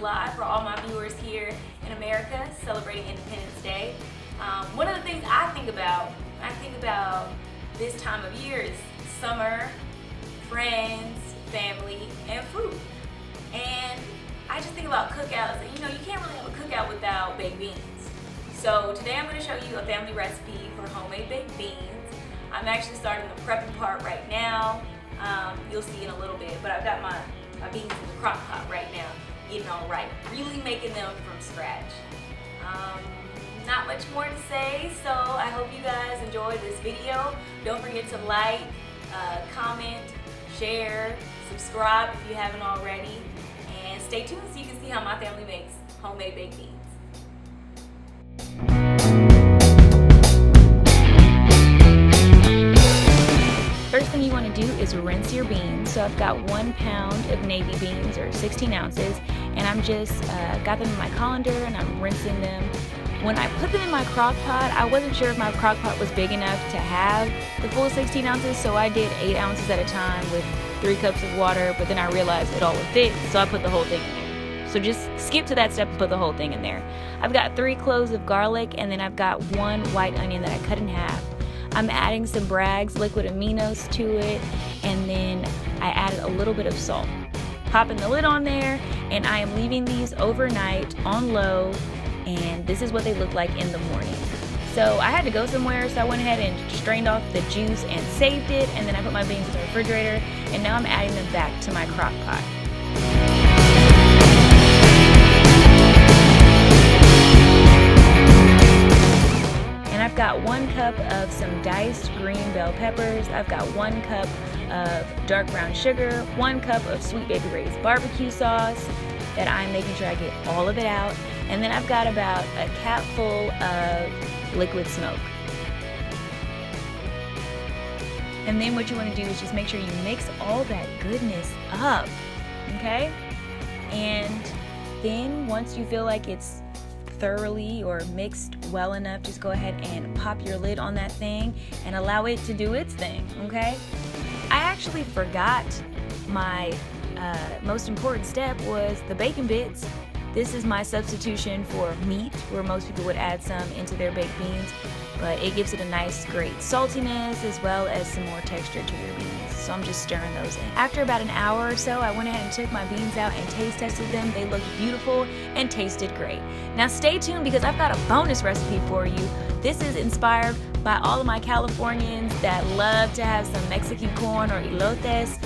July for all my viewers here in America celebrating Independence Day. One of the things I think about this time of year is summer, friends, family, and food. And I just think about cookouts, and you can't really have a cookout without baked beans. So today I'm going to show you a family recipe for homemade baked beans. I'm actually starting the prepping part right now. You'll see in a little bit, but I've got my beans in the crock pot right now, getting all right, really making them from scratch. Not much more to say, so I hope you guys enjoyed this video. Don't forget to like, comment, share, subscribe if you haven't already, and stay tuned so you can see how my family makes homemade baked beans. First thing you want to do is rinse your beans. So I've got 1 pound of navy beans, or 16 ounces, and I'm just got them in my colander and I'm rinsing them. When I put them in my crock pot, I wasn't sure if my crock pot was big enough to have the full 16 ounces, so I did 8 ounces at a time with 3 cups of water, but then I realized it all would fit, so I put the whole thing in there. So just skip to that step and put the whole thing in there. I've got 3 cloves of garlic, and then I've got 1 white onion that I cut in half. I'm adding some Bragg's liquid aminos to it, and then I added a little bit of salt. Popping the lid on there, and I am leaving these overnight on low, and this is what they look like in the morning. So I had to go somewhere, so I went ahead and strained off the juice and saved it, and then I put my beans in the refrigerator, and now I'm adding them back to my crock pot. I've got 1 cup of some diced green bell peppers. I've got 1 cup of dark brown sugar, 1 cup of Sweet Baby Ray's barbecue sauce that I'm making sure I get all of it out. And then I've got about a cap full of liquid smoke. And then what you want to do is just make sure you mix all that goodness up, okay? And then once you feel like it's thoroughly or mixed well enough, just go ahead and pop your lid on that thing and allow it to do its thing, okay? I actually forgot my most important step was the bacon bits. This is my substitution for meat, where most people would add some into their baked beans, but it gives it a nice great saltiness as well as some more texture to your beans. So I'm just stirring those in. After about an hour or so, I went ahead and took my beans out and taste tested them. They looked beautiful and tasted great. Now stay tuned because I've got a bonus recipe for you. This is inspired by all of my Californians that love to have some Mexican corn or elotes.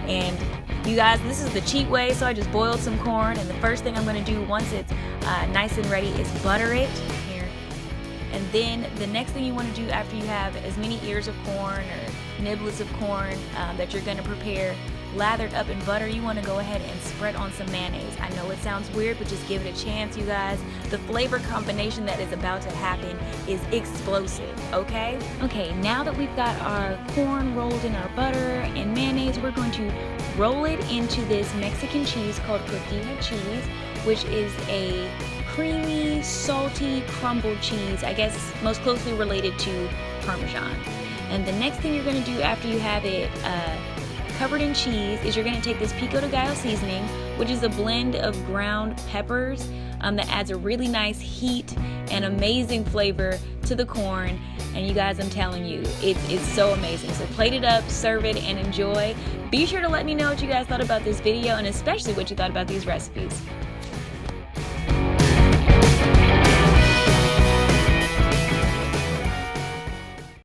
And you guys, this is the cheat way, so I just boiled some corn, and the first thing I'm going to do once it's nice and ready is butter it. And then the next thing you want to do after you have as many ears of corn or niblets of corn that you're going to prepare lathered up in butter, you want to go ahead and spread on some mayonnaise. I know it sounds weird, but just give it a chance, you guys. The flavor combination that is about to happen is explosive, okay? Okay, now that we've got our corn rolled in our butter and mayonnaise, we're going to roll it into this Mexican cheese called cotija cheese, which is a creamy, salty, crumbled cheese, I guess most closely related to Parmesan. And the next thing you're going to do after you have it covered in cheese is you're going to take this pico de gallo seasoning, which is a blend of ground peppers that adds a really nice heat and amazing flavor to the corn. And you guys, I'm telling you, it's so amazing. So plate it up, serve it, and enjoy. Be sure to let me know what you guys thought about this video, and especially what you thought about these recipes.